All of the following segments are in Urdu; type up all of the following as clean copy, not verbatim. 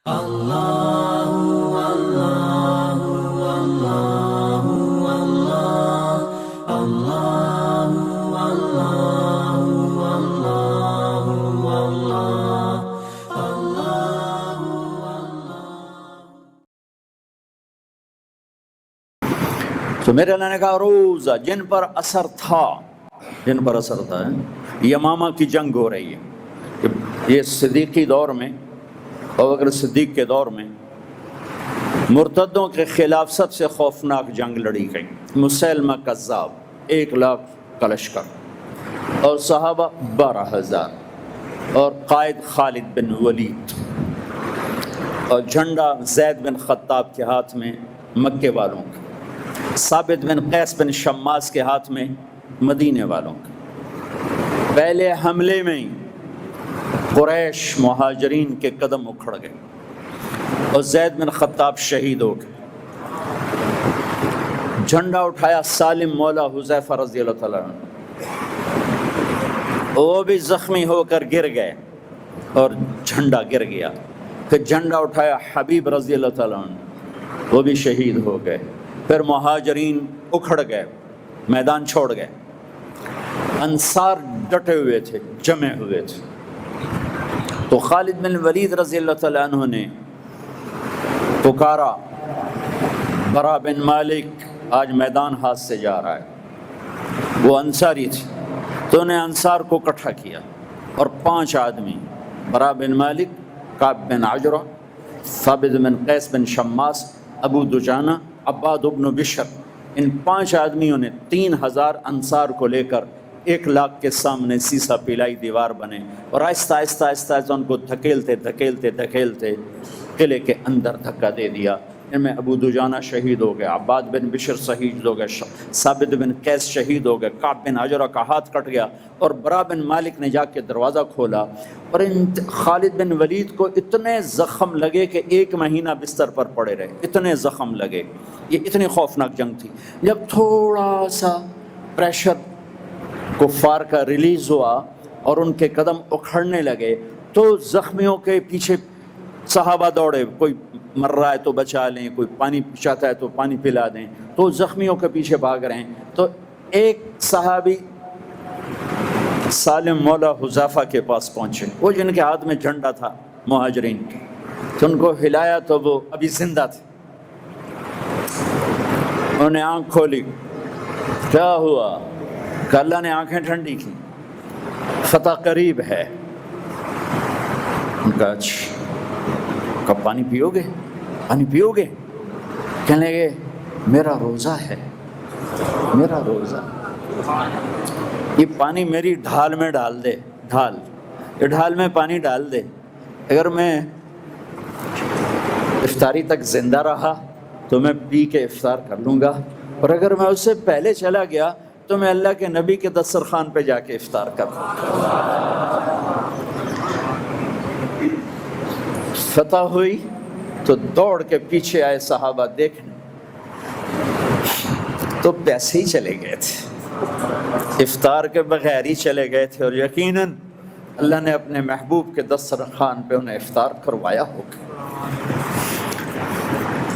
تو میرے اللہ نے کہا روزہ جن پر اثر تھا یمامہ کی جنگ ہو رہی ہے، یہ صدیقی دور میں، ابو بکر صدیق کے دور میں مرتدوں کے خلاف سب سے خوفناک جنگ لڑی گئی۔ مسیلمہ کذاب 1,00,000 کا لشکر اور صحابہ 12,000 اور قائد خالد بن ولید، اور جھنڈا زید بن خطاب کے ہاتھ میں مکے والوں کا، ثابت بن قیس بن شماس کے ہاتھ میں مدینے والوں کا۔ پہلے حملے میں ہی قریش مہاجرین کے قدم اکھڑ گئے اور زید بن خطاب شہید ہو گئے۔ جھنڈا اٹھایا سالم مولا حذیفہ رضی اللہ تعالیٰ عنہ، وہ بھی زخمی ہو کر گر گئے اور جھنڈا گر گیا۔ پھر جھنڈا اٹھایا حبیب رضی اللہ تعالیٰ عنہ، وہ بھی شہید ہو گئے۔ پھر مہاجرین اکھڑ گئے، میدان چھوڑ گئے۔ انصار ڈٹے ہوئے تھے، جمے ہوئے تھے۔ تو خالد بن ولید رضی اللہ تعالیٰ عنہ نے پکارا، برا بن مالک آج میدان ہاتھ سے جا رہا ہے۔ وہ انصاری تھے، تو انہیں انصار کو اکٹھا کیا اور 5 آدمی، برا بن مالک، کعب بن عجرہ، ثابت بن قیس بن شماس، ابو دجانہ، عباد بن بشر، ان 5 آدمیوں نے 3,000 انصار کو لے کر 1,00,000 کے سامنے سیسا پلائی دیوار بنے اور آہستہ آہستہ آہستہ آہستہ ان کو دھکیلتے قلعے کے اندر دھکا دے دیا۔ ان میں ابو دجانہ شہید ہو گئے، عباد بن بشر شہید ہو گئے، ثابت بن قیس شہید ہو گئے، کعب بن عجرہ کا ہاتھ کٹ گیا، اور برا بن مالک نے جا کے دروازہ کھولا۔ اور خالد بن ولید کو اتنے زخم لگے کہ 1 مہینہ بستر پر پڑے رہے، اتنے زخم لگے۔ یہ اتنی خوفناک جنگ تھی۔ جب تھوڑا سا پریشر کفار کا ریلیز ہوا اور ان کے قدم اکھڑنے لگے تو زخمیوں کے پیچھے صحابہ دوڑے، کوئی مر رہا ہے تو بچا لیں، کوئی پانی چاہتا ہے تو پانی پلا دیں، تو زخمیوں کے پیچھے بھاگ رہے ہیں۔ تو ایک صحابی سالم مولا حذیفہ کے پاس پہنچے، وہ جن کے ہاتھ میں جھنڈا تھا مہاجرین کے، تو ان کو ہلایا تو وہ ابھی زندہ تھے۔ انہوں نے آنکھ کھولی، کیا ہوا؟ کہ اللہ نے آنکھیں ٹھنڈی کی، فتح قریب ہے۔ ان کا کب پانی پیو گے؟ پانی پیو گے؟ کہنے لگے میرا روزہ ہے، میرا روزہ، یہ پانی میری ڈھال میں ڈال دے، یہ ڈھال میں پانی ڈال دے، اگر میں افطاری تک زندہ رہا تو میں پی کے افطار کر لوں گا، اور اگر میں اس سے پہلے چلا گیا تو میں اللہ کے نبی کے دسترخوان پہ جا کے افطار کر لوں گا۔ فتح ہوئی تو دوڑ کے پیچھے آئے صحابہ دیکھنے، تو پیسے ہی چلے گئے تھے، افطار کے بغیر ہی چلے گئے تھے، اور یقیناً اللہ نے اپنے محبوب کے دسترخوان پہ انہیں افطار کروایا ہوگا۔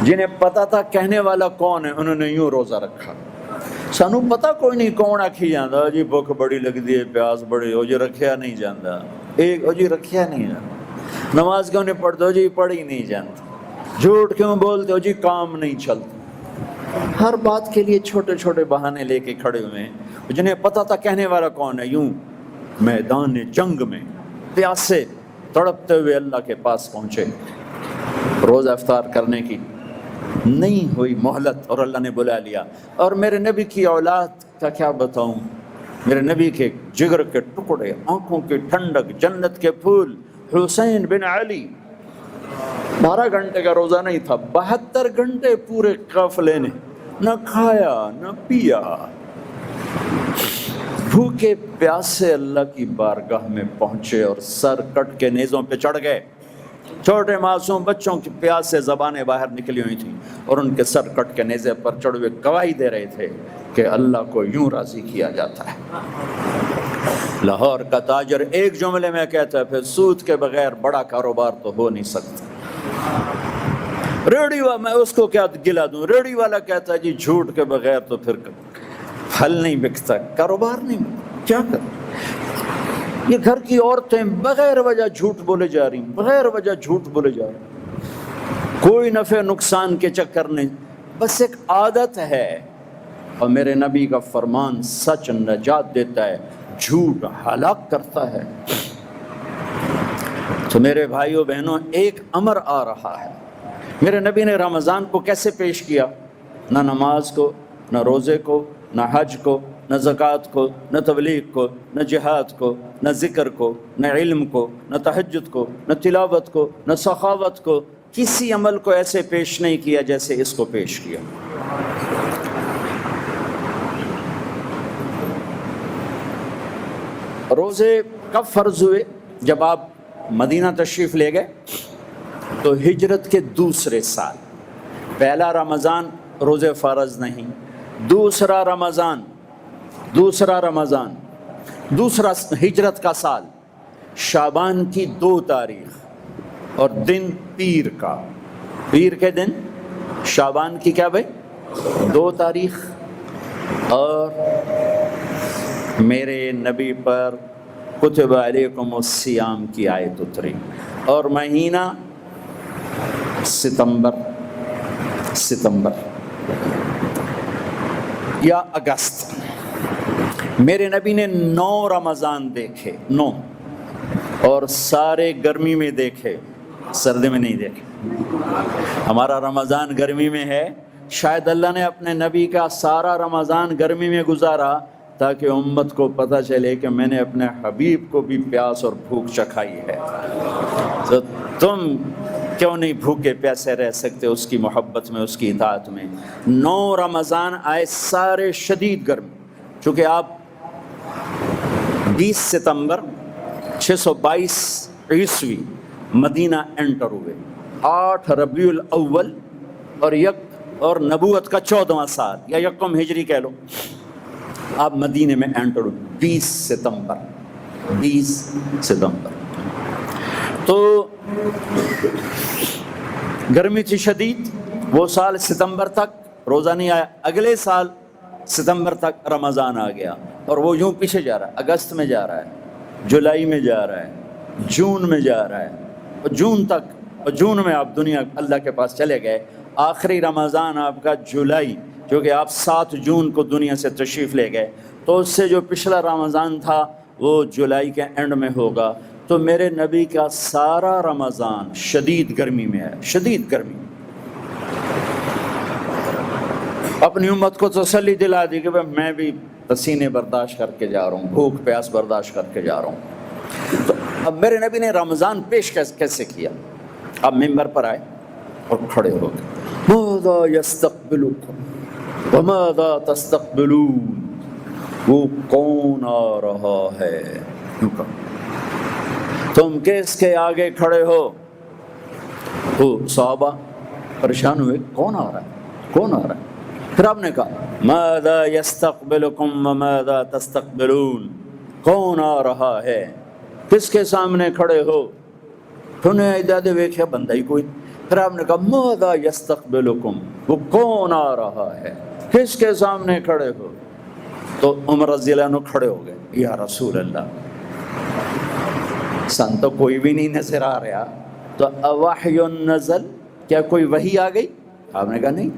جنہیں پتا تھا کہنے والا کون ہے، انہوں نے یوں روزہ رکھا۔ سانو پتا کوئی نہیں کون آکھی جاندہ، جی بھوک بڑی لگ دی ہے، پیاس بڑی ہو جی رکھیا نہیں جاندہ، ایک جی رکھیا نہیں جاندہ، نماز کیوں نہیں پڑھتے ہو جی پڑھی نہیں جانتا، جھوٹ کیوں بولتے ہو جی کام نہیں چلتا۔ ہر بات کے لیے چھوٹے چھوٹے بہانے لے کے کھڑے ہوئے ہیں۔ جنہیں پتا تھا کہنے والا کون ہے، یوں میدان جنگ میں پیاسے تڑپتے ہوئے اللہ کے پاس پہنچے۔ روزہ افطار کرنے کی نہیں ہوئی مہلت اور اللہ نے بلا لیا۔ اور میرے نبی کی اولاد کا کیا بتاؤں، میرے نبی کے جگر کے ٹکڑے، آنکھوں کی ٹھنڈک، جنت کے پھول، حسین بن علی 12 گھنٹے کا روزہ نہیں تھا، 72 گھنٹے پورے قافلے نے نہ کھایا نہ پیا، بھوکے پیاسے اللہ کی بارگاہ میں پہنچے اور سر کٹ کے نیزوں پہ چڑھ گئے۔ چھوٹے معصوم بچوں کی پیاس سے زبانیں باہر نکلی ہوئی تھیں اور ان کے سر کٹ کے نیزے پر چڑھ ہوئے گواہی دے رہے تھے کہ اللہ کو یوں راضی کیا جاتا ہے۔ لاہور کا تاجر ایک جملے میں کہتا ہے، پھر سود کے بغیر بڑا کاروبار تو ہو نہیں سکتا۔ ریڑھی والا میں اس کو کیا گلا دوں؟ ریڑھی والا کہتا ہے جی جھوٹ کے بغیر تو پھر پھل نہیں بکتا، کاروبار نہیں بکتا، کیا کر؟ یہ گھر کی عورتیں بغیر وجہ جھوٹ بولے جا رہی ہیں، بغیر وجہ جھوٹ بولے جا رہی ہیں، کوئی نفع نقصان کے چکر نہیں، بس ایک عادت ہے۔ اور میرے نبی کا فرمان سچ نجات دیتا ہے، جھوٹ ہلاک کرتا ہے۔ تو میرے بھائیوں بہنوں، ایک امر آ رہا ہے۔ میرے نبی نے رمضان کو کیسے پیش کیا؟ نہ نماز کو، نہ روزے کو، نہ حج کو، نہ زکوٰۃ کو، نہ تبلیغ کو، نہ جہاد کو، نہ ذکر کو، نہ علم کو، نہ تہجد کو، نہ تلاوت کو، نہ سخاوت کو، کسی عمل کو ایسے پیش نہیں کیا جیسے اس کو پیش کیا۔ روزے کب فرض ہوئے؟ جب آپ مدینہ تشریف لے گئے تو ہجرت کے دوسرے سال۔ پہلا رمضان روزے فرض نہیں، دوسرا ہجرت کا سال، شعبان کی 2 تاریخ اور دن پیر کا، پیر کے دن شعبان کی کیا بھائی 2 تاریخ، اور میرے نبی پر کتب علیکم الصیام کی آیت اتری، اور مہینہ ستمبر یا اگست۔ میرے نبی نے 9 رمضان دیکھے، 9، اور سارے گرمی میں دیکھے، سردی میں نہیں دیکھے۔ ہمارا رمضان گرمی میں ہے، شاید اللہ نے اپنے نبی کا سارا رمضان گرمی میں گزارا تاکہ امت کو پتہ چلے کہ میں نے اپنے حبیب کو بھی پیاس اور بھوک چکھائی ہے، تو تم کیوں نہیں بھوکے پیاسے رہ سکتے اس کی محبت میں، اس کی اطاعت میں۔ 9 رمضان آئے سارے شدید گرمی، چونکہ آپ 20 ستمبر 622 عیسوی مدینہ انٹر ہوئے، 8 ربیع الاول اور نبوت کا 14واں سال یا یکم ہجری کہہ لو، آپ مدینے میں انٹر ہوئے 20 ستمبر۔ تو گرمی تھی شدید، وہ سال ستمبر تک روزہ نہیں آیا، اگلے سال ستمبر تک رمضان آ گیا، اور وہ یوں پیچھے جا رہا ہے، اگست میں جا رہا ہے، جولائی میں جا رہا ہے، جون میں جا رہا ہے، اور جون تک، اور جون میں آپ دنیا اللہ کے پاس چلے گئے۔ آخری رمضان آپ کا جولائی، جو کہ آپ 7 جون کو دنیا سے تشریف لے گئے، تو اس سے جو پچھلا رمضان تھا وہ جولائی کے اینڈ میں ہوگا۔ تو میرے نبی کا سارا رمضان شدید گرمی میں ہے، شدید گرمی۔ اپنی امت کو تسلی دلا دی کہ میں بھی پسینے برداشت کر کے جا رہا ہوں، بھوک پیاس برداشت کر کے جا رہا ہوں۔ تو اب میرے نبی نے رمضان پیش کیسے کیا؟ اب ممبر پر آئے اور کھڑے ہو گئے، ماذا یستقبلکم وماذا تستقبلون، وہ کون آ رہا ہے؟ تم کس کے آگے کھڑے ہو؟ وہ صحابہ پریشان ہوئے، کون آ رہا ہے، کون آ رہا ہے؟ پھر آپ نے کہا ماذا یستقبلکم وماذا تستقبلون، کون آ رہا ہے، کس کے سامنے کھڑے ہو؟ تو نے ادادے ویکھیا بندہ ہی کوئی۔ پھر آپ نے کہا ماذا یستقبلکم، وہ کون آ رہا ہے، کس کے سامنے کھڑے ہو؟ تو عمر رضی اللہ عنہ کھڑے ہو گئے، یا رسول اللہ سن تو کوئی بھی نہیں نظر آ رہا، تو اوحی نزل، کیا کوئی وحی آ گئی؟ آپ نے کہا نہیں۔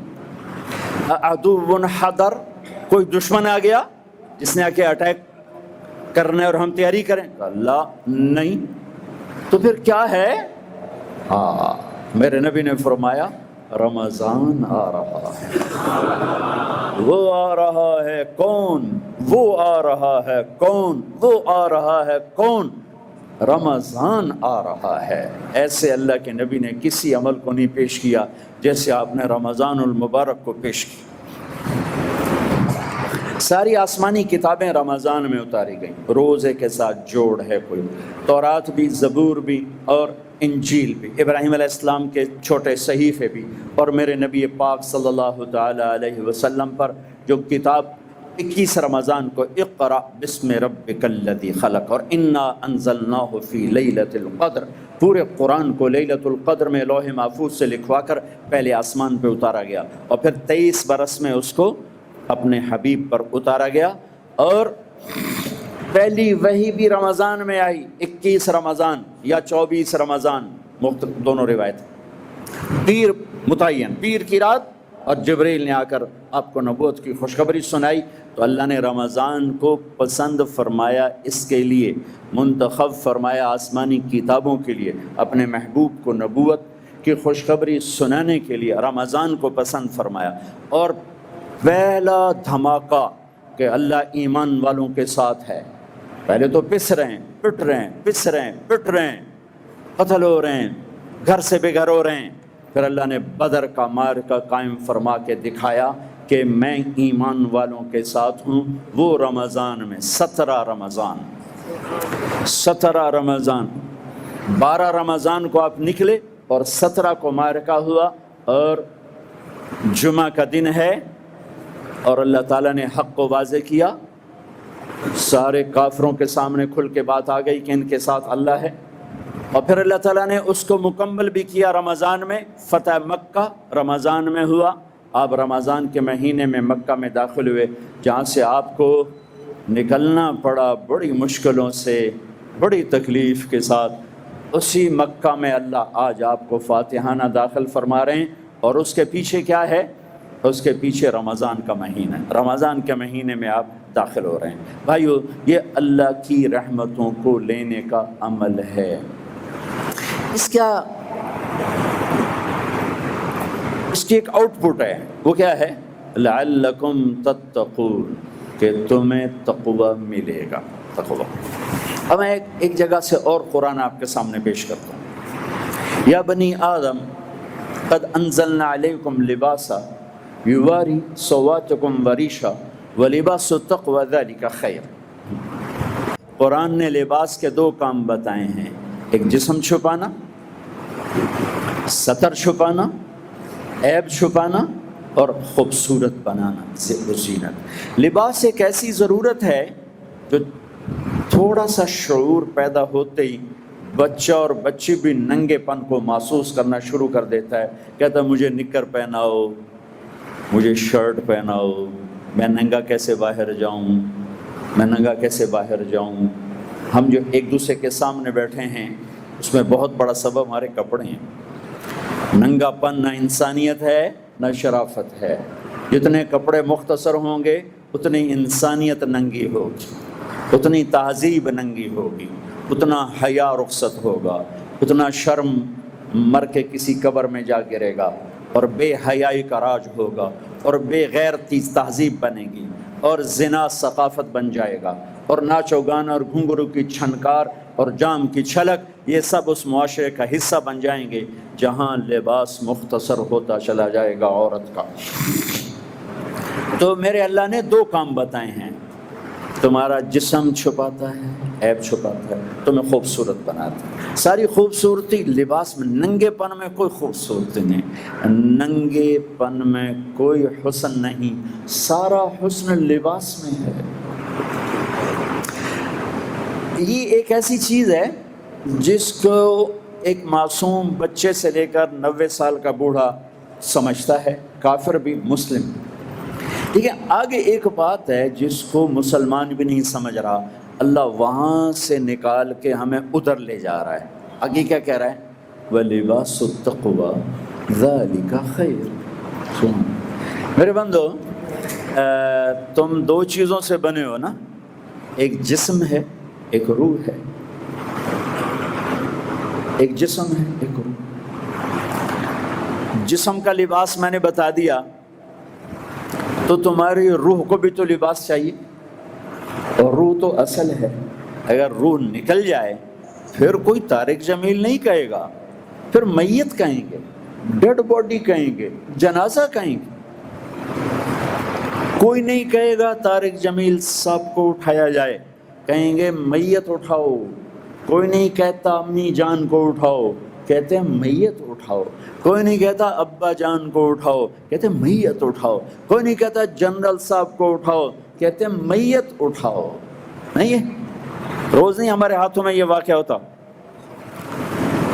عدو حضر، کوئی دشمن آ گیا جس نے آ کے اٹیک کرنے اور ہم تیاری کریں؟ اللہ نہیں۔ تو پھر کیا ہے؟ میرے نبی نے فرمایا رمضان آ رہا ہے، وہ آ رہا ہے کون، وہ آ رہا ہے کون، وہ آ رہا ہے کون، رمضان آ رہا ہے۔ ایسے اللہ کے نبی نے کسی عمل کو نہیں پیش کیا جیسے آپ نے رمضان المبارک کو پیش کیا۔ ساری آسمانی کتابیں رمضان میں اتاری گئیں، روزے کے ساتھ جوڑ ہے کوئی، تورات بھی، زبور بھی، اور انجیل بھی، ابراہیم علیہ السلام کے چھوٹے صحیفے بھی، اور میرے نبی پاک صلی اللہ تعالی علیہ وسلم پر جو کتاب 21 رمضان کو اقرأ بسم ربک الذی خلق اور انا انزلناہ فی لیلۃ القدر پورے قرآن کو لیلۃ القدر میں لوح محفوظ سے لکھوا کر پہلے آسمان پہ اتارا گیا، اور پھر 23 برس میں اس کو اپنے حبیب پر اتارا گیا، اور پہلی وحی بھی رمضان میں آئی، 21 رمضان یا 24 رمضان، دونوں روایت، پیر متعین، پیر کی رات، اور جبریل نے آ کر آپ کو نبوت کی خوشخبری سنائی۔ تو اللہ نے رمضان کو پسند فرمایا، اس کے لیے منتخب فرمایا آسمانی کتابوں کے لیے، اپنے محبوب کو نبوت کی خوشخبری سنانے کے لیے رمضان کو پسند فرمایا۔ اور پہلا دھماکہ کہ اللہ ایمان والوں کے ساتھ ہے، پہلے تو پس رہے ہیں، پٹ رہے ہیں، پس رہے ہیں، پٹ رہے ہیں، قتل ہو رہے ہیں، گھر سے بے گھر ہو رہے ہیں، پھر اللہ نے بدر کا معرکہ قائم فرما کے دکھایا کہ میں ایمان والوں کے ساتھ ہوں۔ وہ رمضان میں 17 رمضان 12 رمضان کو آپ نکلے اور 17 کو معرکہ ہوا، اور جمعہ کا دن ہے، اور اللہ تعالیٰ نے حق کو واضح کیا، سارے کافروں کے سامنے کھل کے بات آ گئی کہ ان کے ساتھ اللہ ہے، اور پھر اللہ تعالیٰ نے اس کو مکمل بھی کیا رمضان میں۔ فتح مکہ رمضان میں ہوا، آپ رمضان کے مہینے میں مکہ میں داخل ہوئے، جہاں سے آپ کو نکلنا پڑا بڑی مشکلوں سے، بڑی تکلیف کے ساتھ۔ اسی مکہ میں اللہ آج آپ کو فاتحانہ داخل فرما رہے ہیں، اور اس کے پیچھے کیا ہے؟ اس کے پیچھے رمضان کا مہینہ، رمضان کے مہینے میں آپ داخل ہو رہے ہیں۔ بھائیو، یہ اللہ کی رحمتوں کو لینے کا عمل ہے۔ اس کی ایک آؤٹ پٹ ہے، وہ کیا ہے؟ لعلکم تتقون، کہ تمہیں تقوی ملے گا، تقوی۔ اب میں ایک جگہ سے اور قرآن آپ کے سامنے پیش کرتا ہوں۔ یا بنی آدم قد انزلنا علیکم لباسا یواری سواتکم وریشا ولباس التقوی ذلک خیر۔ قرآن نے لباس کے 2 کام بتائے ہیں، ایک جسم چھپانا، ستر چھپانا، عیب چھپانا، اور خوبصورت بنانا، زینت۔ لباس ایک ایسی ضرورت ہے جو تھوڑا سا شعور پیدا ہوتے ہی بچہ اور بچی بھی ننگے پن کو محسوس کرنا شروع کر دیتا ہے، کہتا ہے مجھے نکر پہناؤ، مجھے شرٹ پہناؤ، میں ننگا کیسے باہر جاؤں، میں ننگا کیسے باہر جاؤں۔ ہم جو ایک دوسرے کے سامنے بیٹھے ہیں، اس میں بہت بڑا سبب ہمارے کپڑے ہیں۔ ننگا پن نہ انسانیت ہے نہ شرافت ہے۔ جتنے کپڑے مختصر ہوں گے اتنی انسانیت ننگی ہوگی، اتنی تہذیب ننگی ہوگی، اتنا حیا رخصت ہوگا، اتنا شرم مر کے کسی قبر میں جا گرے گا، اور بے حیائی کا راج ہوگا، اور بے غیرتی تہذیب بنے گی، اور زنا ثقافت بن جائے گا، اور ناچ و گانا اور گھنگرو کی چھنکار اور جام کی چھلک، یہ سب اس معاشرے کا حصہ بن جائیں گے جہاں لباس مختصر ہوتا چلا جائے گا عورت کا۔ تو میرے اللہ نے 2 کام بتائے ہیں، تمہارا جسم چھپاتا ہے، عیب چھپاتا ہے، تمہیں خوبصورت بناتا ہے۔ ساری خوبصورتی لباس میں، ننگے پن میں کوئی خوبصورتی نہیں، ننگے پن میں کوئی حسن نہیں، سارا حسن لباس میں ہے۔ یہ ایک ایسی چیز ہے جس کو ایک معصوم بچے سے لے کر 90 سال کا بوڑھا سمجھتا ہے، کافر بھی مسلم۔ ٹھیک ہے، آگے ایک بات ہے جس کو مسلمان بھی نہیں سمجھ رہا، اللہ وہاں سے نکال کے ہمیں ادھر لے جا رہا ہے۔ آگے کیا کہہ رہا ہے؟ وَلِبَاسُ التَّقْوَى ذَلِكَ خَيْرٌ۔ میرے بندو، تم 2 چیزوں سے بنے ہو نا، ایک جسم ہے، ایک روح ہے۔ ایک جسم ہے، ایک روح۔ جسم کا لباس میں نے بتا دیا، تو تمہاری روح کو بھی تو لباس چاہیے، اور روح تو اصل ہے۔ اگر روح نکل جائے پھر کوئی طارق جمیل نہیں کہے گا، پھر میت کہیں گے، ڈیڈ باڈی کہیں گے، جنازہ کہیں گے۔ کوئی نہیں کہے گا طارق جمیل صاحب کو اٹھایا جائے، کہیں گے میت اٹھاؤ۔ کوئی نہیں کہتا امی جان کو اٹھاؤ، کہتے ہیں میت اٹھاؤ۔ کوئی نہیں کہتا ابا جان کو اٹھاؤ، کہتے ہیں میت اٹھاؤ۔ کوئی نہیں کہتا جنرل صاحب کو اٹھاؤ، کہتے ہیں میت اٹھاؤ۔ نہیں ہے، روز نہیں ہمارے ہاتھوں میں یہ واقعہ ہوتا،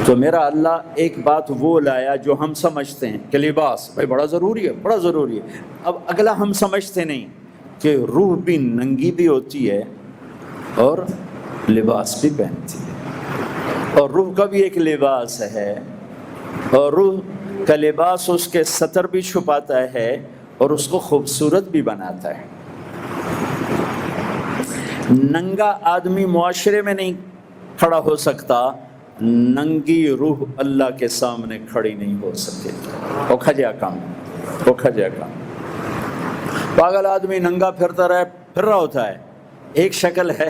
تو میرا اللہ ایک بات وہ لایا جو ہم سمجھتے ہیں کہ لباس بھائی بڑا ضروری ہے، بڑا ضروری ہے، اب اگلا ہم سمجھتے نہیں کہ روح بھی ننگی بھی ہوتی ہے اور لباس بھی پہنتی ہے، اور روح کا بھی ایک لباس ہے، اور روح کا لباس اس کے ستر بھی چھپاتا ہے اور اس کو خوبصورت بھی بناتا ہے۔ ننگا آدمی معاشرے میں نہیں کھڑا ہو سکتا، ننگی روح اللہ کے سامنے کھڑی نہیں ہو سکتی۔ وہ کھجا کام، وہ کھجا کام۔ پاگل آدمی ننگا پھر رہا ہوتا ہے، ایک شکل ہے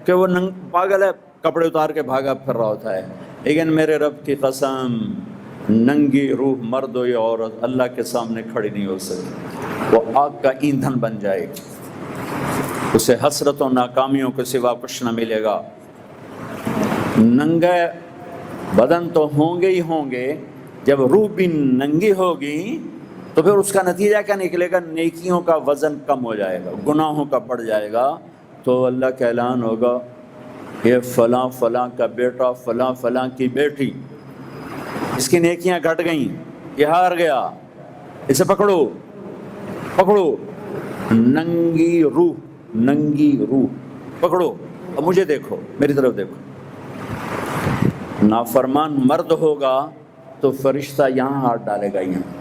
کہ وہ پاگل ہے، کپڑے اتار کے بھاگا پھر رہا ہوتا ہے، لیکن میرے رب کی قسم ننگی روح مرد ہو یا عورت اللہ کے سامنے کھڑی نہیں ہو سکتی، وہ آگ کا ایندھن بن جائے گی، اسے حسرت و ناکامیوں کے سوا کچھ نہ ملے گا۔ ننگے بدن تو ہوں گے ہی ہوں گے، جب روح بھی ننگی ہوگی تو پھر اس کا نتیجہ کیا نکلے گا؟ نیکیوں کا وزن کم ہو جائے گا، گناہوں کا بڑھ جائے گا، تو اللہ کا اعلان ہوگا یہ فلاں فلاں کا بیٹا، فلاں فلاں کی بیٹی، اس کی نیکیاں گھٹ گئیں، یہ ہار گیا، اسے پکڑو پکڑو۔ ننگی روح، ننگی روح پکڑو، اب مجھے دیکھو، میری طرف دیکھو۔ نافرمان مرد ہوگا تو فرشتہ یہاں ہاتھ ڈالے گا، یہاں۔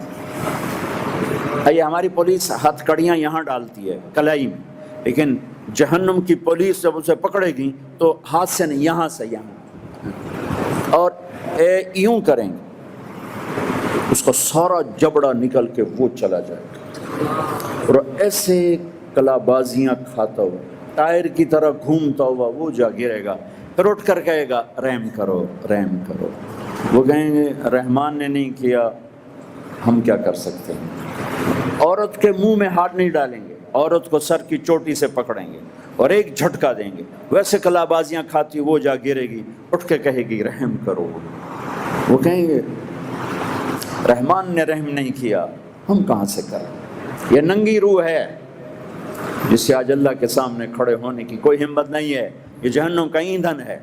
یہ ہماری پولیس ہتھ کڑیاں یہاں ڈالتی ہے کلائی میں، لیکن جہنم کی پولیس جب اسے پکڑے گی تو ہاتھ سے نہیں، یہاں سے یہاں، اور یوں کریں گے، اس کا سارا جبڑا نکل کے وہ چلا جائے گا، اور ایسے کلا بازیاں کھاتا ہوا، ٹائر کی طرح گھومتا ہوا وہ جا گرے گا، پھر اٹھ کر کہے گا رحم کرو رحم کرو۔ وہ کہیں گے رحمان نے نہیں کیا، ہم کیا کر سکتے ہیں؟ عورت کے منہ میں ہاتھ نہیں ڈالیں گے، عورت کو سر کی چوٹی سے پکڑیں گے اور ایک جھٹکا دیں گے، ویسے کلا بازیاں کھاتی وہ جا گرے گی، اٹھ کے کہے گی رحم کرو۔ وہ کہیں گے رحمان نے رحم نہیں کیا، ہم کہاں سے کریں؟ یہ ننگی روح ہے جس سے آج اللہ کے سامنے کھڑے ہونے کی کوئی ہمت نہیں ہے، یہ جہنم کا ایندھن ہے۔